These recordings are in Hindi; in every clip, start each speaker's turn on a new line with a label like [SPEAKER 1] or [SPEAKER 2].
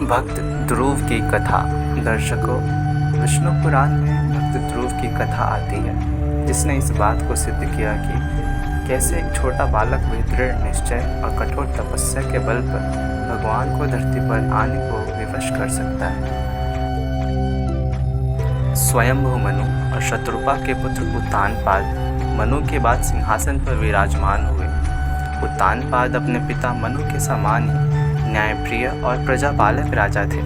[SPEAKER 1] भक्त ध्रुव की कथा। दर्शकों, विष्णु पुराण में भक्त ध्रुव की कथा आती है, जिसने इस बात को सिद्ध किया कि कैसे एक छोटा बालक भी दृढ़ निश्चय और कठोर तपस्या के बल पर भगवान को धरती पर आने को विवश कर सकता है। स्वयंभू मनु और शत्रुपा के पुत्र उत्तानपाद मनु के बाद सिंहासन पर विराजमान हुए। उत्तानपाद अपने पिता मनु के समान ही न्यायप्रिय और प्रजापालक राजा थे।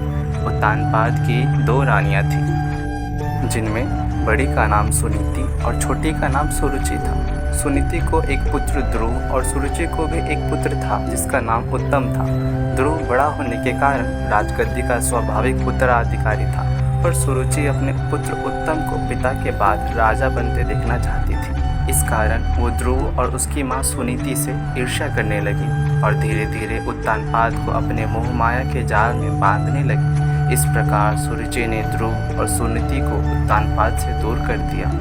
[SPEAKER 1] उत्तानपाद की 2 रानियां थीं, जिनमें बड़ी का नाम सुनीति और छोटी का नाम सुरुचि था। सुनीति को एक पुत्र ध्रुव और सुरुचि को भी एक पुत्र था, जिसका नाम उत्तम था। ध्रुव बड़ा होने के कारण राजगद्दी का स्वाभाविक उत्तराधिकारी था, पर सुरुचि अपने पुत्र उत्तम को पिता के बाद राजा बनते देखना चाहती थी। इस कारण वो ध्रुव और उसकी माँ सुनीति से ईर्ष्या करने लगी और धीरे धीरे उत्तानपाद को अपने मोह माया के जाल में बांधने लगी। इस प्रकार सुरुचि ने ध्रुव और सुनीति को उत्तानपाद से दूर कर दिया,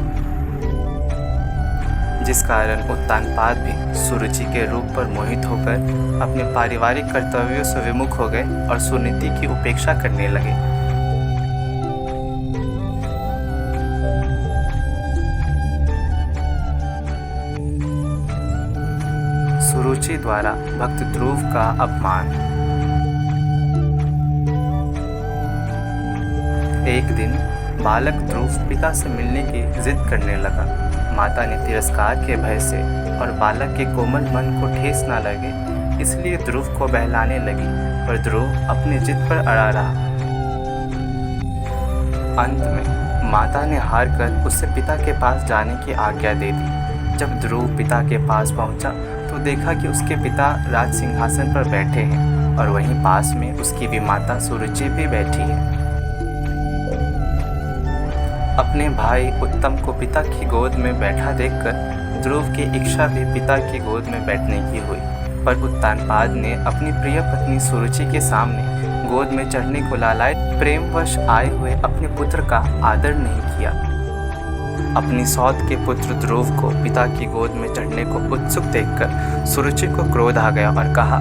[SPEAKER 1] जिस कारण उत्तानपाद भी सुरुचि के रूप पर मोहित होकर अपने पारिवारिक कर्तव्यों से विमुख हो गए और सुनीति की उपेक्षा करने लगे। सुरुचि द्वारा भक्त ध्रुव का अपमान। एक दिन बालक ध्रुव पिता से मिलने की जिद करने लगा। माता ने तिरस्कार के भय से और बालक के कोमल मन को ठेस न लगे, इसलिए ध्रुव को बहलाने लगी, पर ध्रुव अपनी जिद पर अड़ा रहा। अंत में माता ने हार कर उसे पिता के पास जाने की आज्ञा दे दी। जब ध्रुव पिता के पास पहुंचा तो देखा कि उसके पिता राज सिंहासन पर बैठे हैं और वहीं पास में उसकी भी माता सुरुचि भी बैठी है। अपने भाई उत्तम को पिता की गोद में बैठा देखकर ध्रुव की इच्छा भी पिता की गोद में बैठने की हुई, पर उत्तानपाद ने अपनी प्रिय पत्नी सुरुचि के सामने गोद में चढ़ने को लालाए प्रेमवश आए हुए अपने पुत्र का आदर नहीं किया। अपनी सौत के पुत्र ध्रुव को पिता की गोद में चढ़ने को उत्सुक देखकर सुरुचि को क्रोध आ गया और कहा,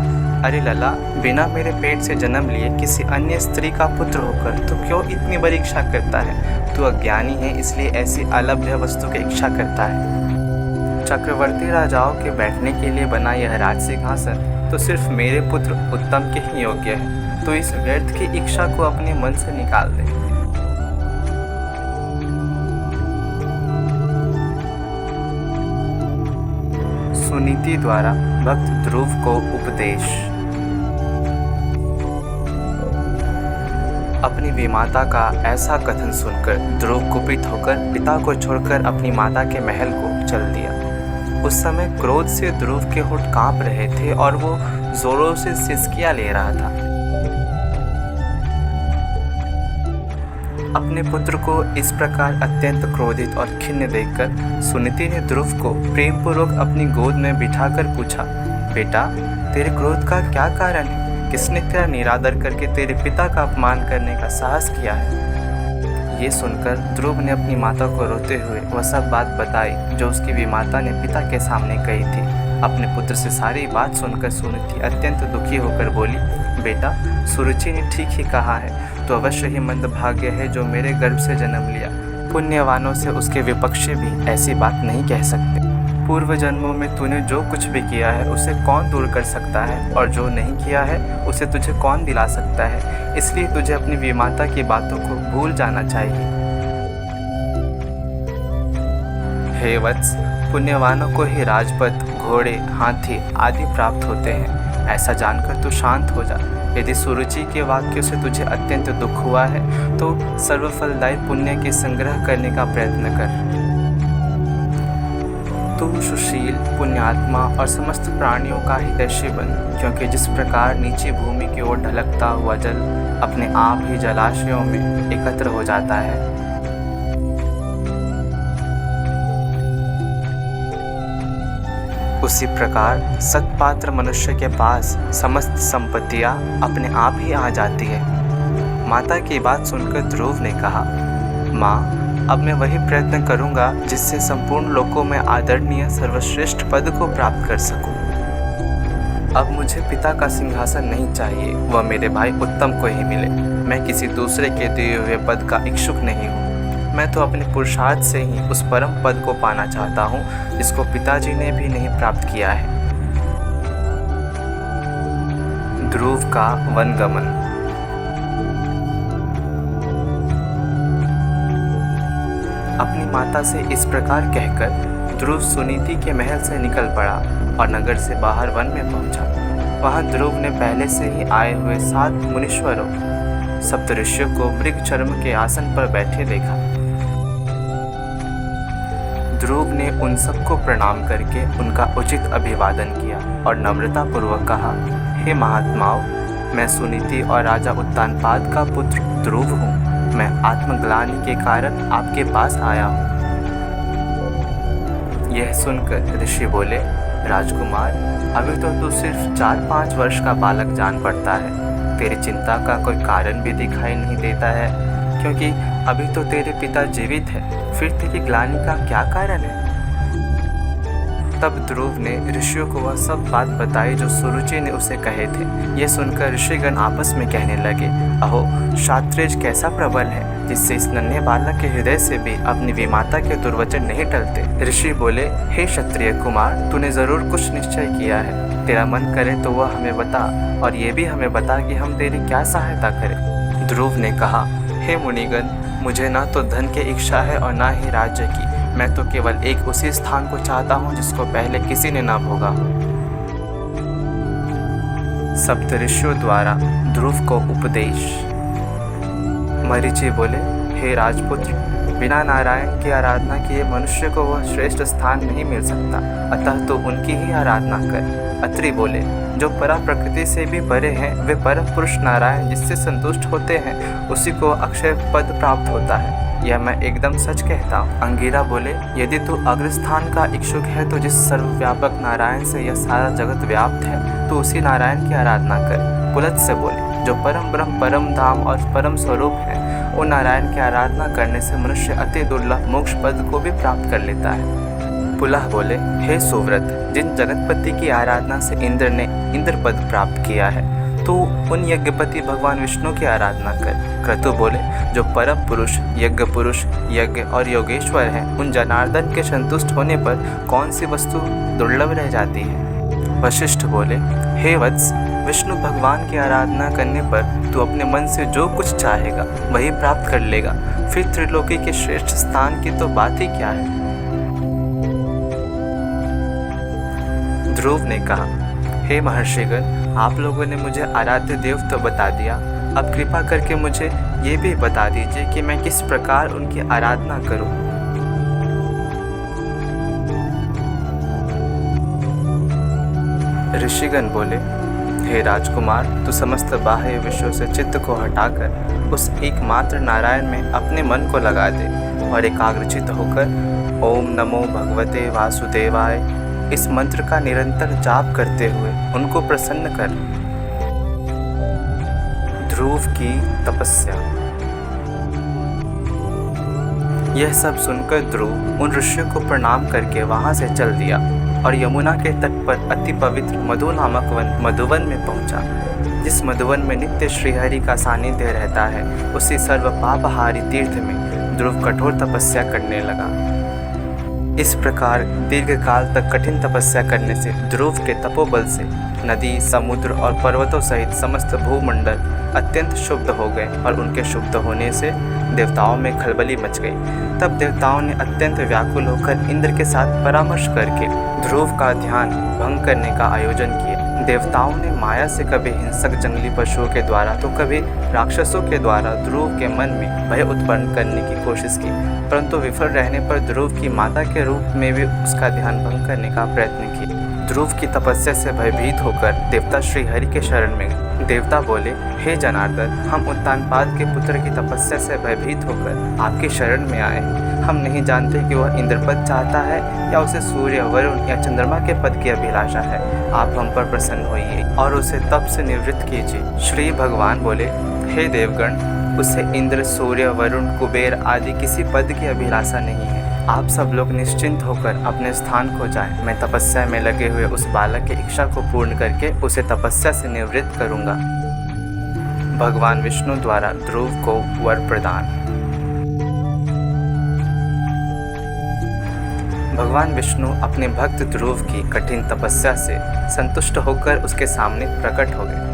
[SPEAKER 1] अरे लला, बिना मेरे पेट से जन्म लिए किसी अन्य स्त्री का पुत्र होकर तू क्यों इतनी बड़ी इच्छा करता है? तू अज्ञानी है, इसलिए ऐसी अलभ्य वस्तु की इच्छा करता है। चक्रवर्ती राजाओं के बैठने के लिए बना यह राज सिंहासन तो सिर्फ मेरे पुत्र उत्तम के ही योग्य है, तो इस व्यर्थ की इच्छा को अपने मन से निकाल दे। सुनीति द्वारा भक्त ध्रुव को उपदेश। अपनी विमाता का ऐसा कथन सुनकर ध्रुव कुपित होकर पिता को छोड़कर अपनी माता के महल को चल दिया। उस समय क्रोध से ध्रुव के होंठ कांप रहे थे और वो जोरों से सिसकियां ले रहा था। अपने पुत्र को इस प्रकार अत्यंत क्रोधित और खिन्न देखकर सुनीति ने ध्रुव को प्रेमपूर्वक अपनी गोद में बिठाकर पूछा, बेटा, तेरे क्रोध का क्या कारण है? किसने तेरा निरादर करके तेरे पिता का अपमान करने का साहस किया है? ये सुनकर ध्रुव ने अपनी माता को रोते हुए वह सब बात बताई जो उसकी विमाता ने पिता के सामने कही थी। अपने पुत्र से सारी बात सुनकर सुनीति अत्यंत दुखी होकर बोली, बेटा, सुरुचि ने ठीक ही कहा है, तो अवश्य ही मंदभाग्य है जो मेरे गर्भ से जन्म लिया। पुण्यवानों से उसके विपक्षी भी ऐसी बात नहीं कह सकते। पूर्व जन्मों में तूने जो कुछ भी किया है उसे कौन दूर कर सकता है, और जो नहीं किया है उसे तुझे कौन दिला सकता है। इसलिए तुझे अपनी विमाता की बातों को भूल जाना चाहिए। हे वत्स, पुण्यवानों को ही राजपद, घोड़े, हाथी आदि प्राप्त होते हैं। ऐसा जानकर तू शांत हो जा। यदि सुरुचि के वाक्यों से तुझे अत्यंत दुख हुआ है तो सर्वफलदायी पुण्य के संग्रह करने का प्रयत्न कर। तू सुशील, पुण्यात्मा और समस्त प्राणियों का हितैषी बन, क्योंकि जिस प्रकार नीचे भूमि की ओर ढलकता हुआ जल अपने आप ही जलाशयों में एकत्र हो जाता है, उसी प्रकार सत्पात्र मनुष्य के पास समस्त संपत्तियां अपने आप ही आ जाती है। माता की बात सुनकर ध्रुव ने कहा, माँ, अब मैं वही प्रयत्न करूँगा जिससे संपूर्ण लोकों में आदरणीय सर्वश्रेष्ठ पद को प्राप्त कर सकूँ। अब मुझे पिता का सिंहासन नहीं चाहिए, वह मेरे भाई उत्तम को ही मिले। मैं किसी दूसरे के दिए हुए पद का इच्छुक नहीं हूँ। मैं तो अपने पुरुषार्थ से ही उस परम पद को पाना चाहता हूँ जिसको पिताजी ने भी नहीं प्राप्त किया है। ध्रुव का वनगमन। अपनी माता से इस प्रकार कहकर ध्रुव सुनीति के महल से निकल पड़ा और नगर से बाहर वन में पहुंचा। वहां ध्रुव ने पहले से ही आए हुए 7 मुनीश्वरों सप्तऋषियों को मृग चर्म के आसन पर बैठे देखा। ध्रुव ने उन सबको प्रणाम करके उनका उचित अभिवादन किया और नम्रता पूर्वक कहा, हे महात्माओं, मैं सुनीति और राजा उत्तानपाद का पुत्र ध्रुव हूँ। मैं आत्मग्लानि के कारण आपके पास आया हूँ। यह सुनकर ऋषि बोले, राजकुमार, अभी तो तू सिर्फ 4-5 वर्ष का बालक जान पड़ता है। तेरी चिंता का कोई कारण भी दिखाई नहीं देता है, क्योंकि अभी तो तेरे पिता जीवित है। फिर तेरी ग्लानि का क्या कारण है? तब ध्रुव ने ऋषियों को वह सब बात बताई जो सुरुचि ने उसे कहे थे। यह सुनकर ऋषिगण आपस में कहने लगे, अहो, क्षात्रेज कैसा प्रबल है, जिससे इस नन्हे बालक के हृदय से भी अपनी विमाता के दुर्वचन नहीं टलते। ध्रुव बोले, हे क्षत्रिय कुमार, तूने जरूर कुछ निश्चय किया है। तेरा मन करे तो वह हमें बता, और ये भी हमें बता कि हम तेरी क्या सहायता करें। ध्रुव ने कहा, हे मुनिगण, मुझे ना तो धन की इच्छा है और ना ही राज्य की। मैं तो केवल एक उसी स्थान को चाहता हूँ जिसको पहले किसी ने ना भोगा हो। सप्तऋषियों द्वारा ध्रुव को उपदेश। मरीचि बोले, हे राजपुत्र, बिना नारायण की आराधना किए मनुष्य को वह श्रेष्ठ स्थान नहीं मिल सकता, अतः तो उनकी ही आराधना कर। अत्रि बोले, जो परा प्रकृति से भी परे हैं, वे परम पुरुष नारायण जिससे संतुष्ट होते हैं, उसी को अक्षय पद प्राप्त होता है। यह मैं एकदम सच कहता हूँ। अंगिरा बोले, यदि तू अग्रस्थान का इच्छुक है तो जिस सर्वव्यापक नारायण से यह सारा जगत व्याप्त है, तो उसी नारायण की आराधना कर। पुलत्स्य बोले, जो परम ब्रह्म, परम धाम और परम स्वरूप है, उन नारायण की आराधना करने से मनुष्य अति दुर्लभ मोक्ष पद को भी प्राप्त कर लेता है। पुलह बोले, हे सुव्रत, जिन जगतपति की आराधना से इंद्र ने इंद्र पद प्राप्त किया है, तो उन यज्ञपति भगवान विष्णु की आराधना कर। क्रतु बोले, जो परम पुरुष, यज्ञ पुरुष, यज्ञ और योगेश्वर हैं, उन जनार्दन के संतुष्ट होने पर कौन सी वस्तु दुर्लभ रह जाती है। वशिष्ठ बोले, हे वत्स, विष्णु भगवान की आराधना करने पर तू अपने मन से जो कुछ चाहेगा वही प्राप्त कर लेगा। फिर त्रिलोकी के श्रेष्ठ स्थान की तो बात ही क्या है। ध्रुव ने कहा, हे महर्षिगण, आप लोगों ने मुझे आराध्य देव तो बता दिया, अब कृपा करके मुझे ये भी बता दीजिए कि मैं किस प्रकार उनकी आराधना करूं। ऋषिगण बोले, हे राजकुमार, तू समस्त बाह्य विषयों से चित्त को हटाकर उस एकमात्र नारायण में अपने मन को लगा दे और एकाग्रचित्त होकर ओम नमो भगवते वासुदेवाय इस मंत्र का निरंतर जाप करते हुए उनको प्रसन्न कर। ध्रुव की तपस्या। यह सब सुनकर ध्रुव उन ऋषियों को प्रणाम करके वहां से चल दिया और यमुना के तट पर अति पवित्र मधु नामक मधुवन में पहुंचा। जिस मधुवन में नित्य श्रीहरि का सानिध्य रहता है, उसी सर्व पापहारी तीर्थ में ध्रुव कठोर तपस्या करने लगा। इस प्रकार दीर्घ काल तक कठिन तपस्या करने से ध्रुव के तपोबल से नदी, समुद्र और पर्वतों सहित समस्त भूमंडल अत्यंत शुद्ध हो गए और उनके शुद्ध होने से देवताओं में खलबली मच गई। तब देवताओं ने अत्यंत व्याकुल होकर इंद्र के साथ परामर्श करके ध्रुव का ध्यान भंग करने का आयोजन किया। देवताओं ने माया से कभी हिंसक जंगली पशुओं के द्वारा तो कभी राक्षसों के द्वारा ध्रुव के मन में भय उत्पन्न करने की कोशिश की, परंतु विफल रहने पर ध्रुव की माता के रूप में भी उसका ध्यान भंग करने का प्रयत्न किया। ध्रुव की तपस्या से भयभीत होकर देवता श्री हरि के शरण में गए। देवता बोले, हे जनार्दन, हम उत्तानपाद के पुत्र की तपस्या से भयभीत होकर आपके शरण में आए हैं। हम नहीं जानते कि वह इंद्रपद चाहता है या उसे सूर्य, वरुण या चंद्रमा के पद की अभिलाषा है। आप हम पर प्रसन्न होइए और उसे तप से निवृत्त कीजिए। श्री भगवान बोले, हे देवगण, उसे इंद्र, सूर्य, वरुण, कुबेर आदि किसी पद की अभिलाषा नहीं है। आप सब लोग निश्चिंत होकर अपने स्थान को जाएं। मैं तपस्या में लगे हुए उस बालक की इच्छा को पूर्ण करके उसे तपस्या से निवृत्त करूंगा। भगवान विष्णु द्वारा ध्रुव को वर प्रदान। भगवान विष्णु अपने भक्त ध्रुव की कठिन तपस्या से संतुष्ट होकर उसके सामने प्रकट हो गए।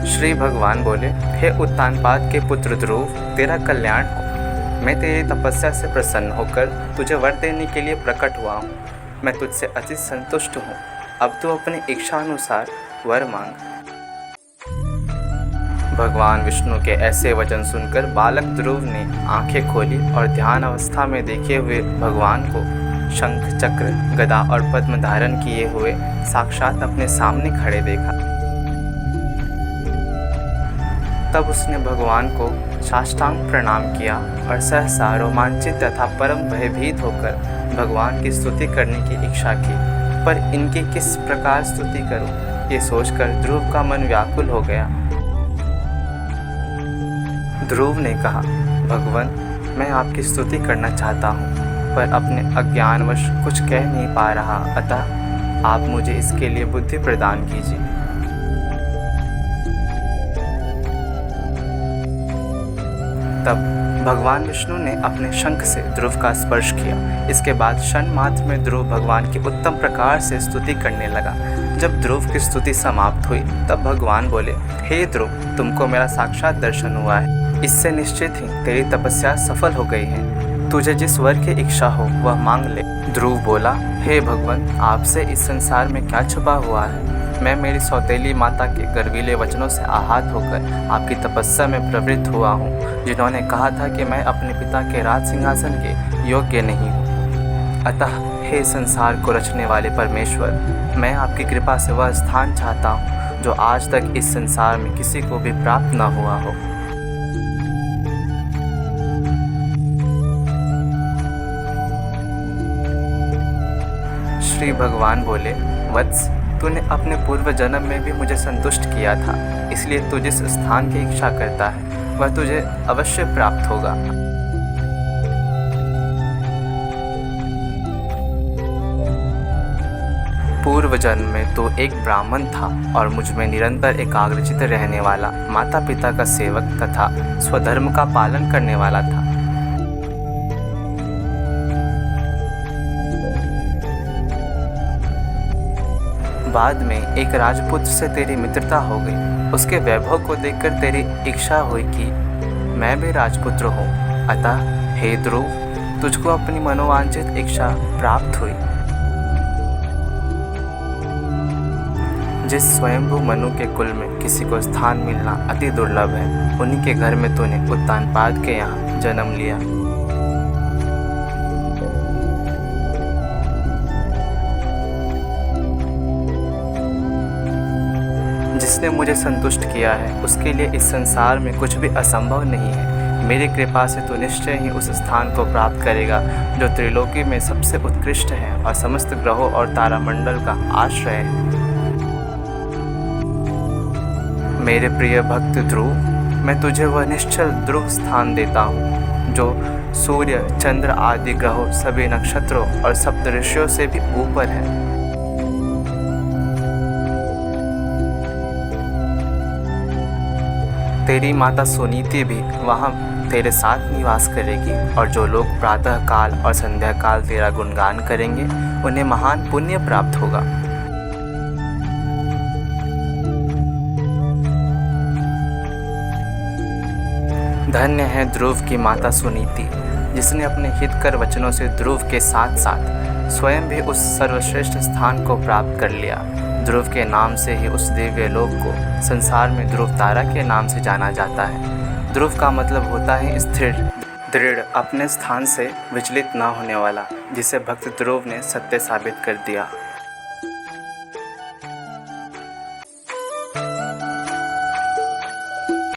[SPEAKER 1] श्री भगवान बोले, हे उत्तानपाद के पुत्र ध्रुव, तेरा कल्याण हो। मैं तेरी तपस्या से प्रसन्न होकर तुझे वर देने के लिए प्रकट हुआ हूँ। मैं तुझसे अति संतुष्ट हूँ। अब तू अपनी इच्छा अनुसार वर मांग। भगवान विष्णु के ऐसे वचन सुनकर बालक ध्रुव ने आंखें खोली और ध्यान अवस्था में देखे हुए भगवान को शंख, चक्र, गदा और पद्म धारण किए हुए साक्षात अपने सामने खड़े देखा। तब उसने भगवान को साष्टांग प्रणाम किया और सहसा रोमांचित तथा परम भयभीत होकर भगवान की स्तुति करने की इच्छा की। पर इनकी किस प्रकार स्तुति करूं, ये सोचकर ध्रुव का मन व्याकुल हो गया। ध्रुव ने कहा, भगवान, मैं आपकी स्तुति करना चाहता हूँ, पर अपने अज्ञानवश कुछ कह नहीं पा रहा, अतः आप मुझे इसके लिए बुद्धि प्रदान कीजिए। तब भगवान विष्णु ने अपने शंख से ध्रुव का स्पर्श किया। इसके बाद क्षण मात्र में ध्रुव भगवान की उत्तम प्रकार से स्तुति करने लगा। जब ध्रुव की स्तुति समाप्त हुई तब भगवान बोले, हे ध्रुव, तुमको मेरा साक्षात दर्शन हुआ है। इससे निश्चित ही तेरी तपस्या सफल हो गई है। तुझे जिस वर की इच्छा हो वह मांग ले। ध्रुव बोला, हे भगवान, आपसे इस संसार में क्या छुपा हुआ है। मैं मेरी सौतेली माता के गर्वीले वचनों से आहत होकर आपकी तपस्या में प्रवृत्त हुआ हूँ, जिन्होंने कहा था कि मैं अपने पिता के राज सिंहासन के योग्य नहीं हूँ। अतः हे संसार को रचने वाले परमेश्वर, मैं आपकी कृपा से वह स्थान चाहता हूँ जो आज तक इस संसार में किसी को भी प्राप्त न हुआ हो। श्री भगवान बोले, वत्स, तूने अपने पूर्व जन्म में भी मुझे संतुष्ट किया था, इसलिए तू जिस स्थान की इच्छा करता है वह तुझे अवश्य प्राप्त होगा। पूर्व जन्म में तो एक ब्राह्मण था और मुझ में निरंतर एकाग्रचित्त रहने वाला, माता पिता का सेवक तथा स्वधर्म का पालन करने वाला था। बाद में एक राजपुत्र से तेरी मित्रता हो गई। उसके वैभव को देखकर तेरी इच्छा हुई कि मैं भी राजपुत्र हूँ। अतः हे ध्रुव, तुझको अपनी मनोवांछित इच्छा प्राप्त हुई। जिस स्वयंभू मनु के कुल में किसी को स्थान मिलना अति दुर्लभ है, उन्हीं के घर में तूने उत्तानपाद के यहाँ जन्म लिया। जिसने मुझे संतुष्ट किया है उसके लिए इस संसार में कुछ भी असंभव नहीं है। मेरी कृपा से तू निश्चय ही उस स्थान को प्राप्त करेगा जो त्रिलोकी में सबसे उत्कृष्ट है और समस्त ग्रहों और तारामंडल का आश्रय है। मेरे प्रिय भक्त ध्रुव, मैं तुझे वह निश्चल ध्रुव स्थान देता हूँ जो सूर्य, चंद्र आदि ग्रहों, सभी नक्षत्रों और सप्तऋषियों से भी ऊपर है। तेरी माता सुनीति भी वहाँ तेरे साथ निवास करेगी और जो लोग प्रातः काल और संध्या काल तेरा गुणगान करेंगे उन्हें महान पुण्य प्राप्त होगा। धन्य है ध्रुव की माता सुनीति, जिसने अपने हितकर वचनों से ध्रुव के साथ साथ स्वयं भी उस सर्वश्रेष्ठ स्थान को प्राप्त कर लिया। ध्रुव के नाम से ही उस दिव्य लोक को संसार में ध्रुव तारा के नाम से जाना जाता है। ध्रुव का मतलब होता है स्थिर, दृढ़, अपने स्थान से विचलित न होने वाला, जिसे भक्त ध्रुव ने सत्य साबित कर दिया।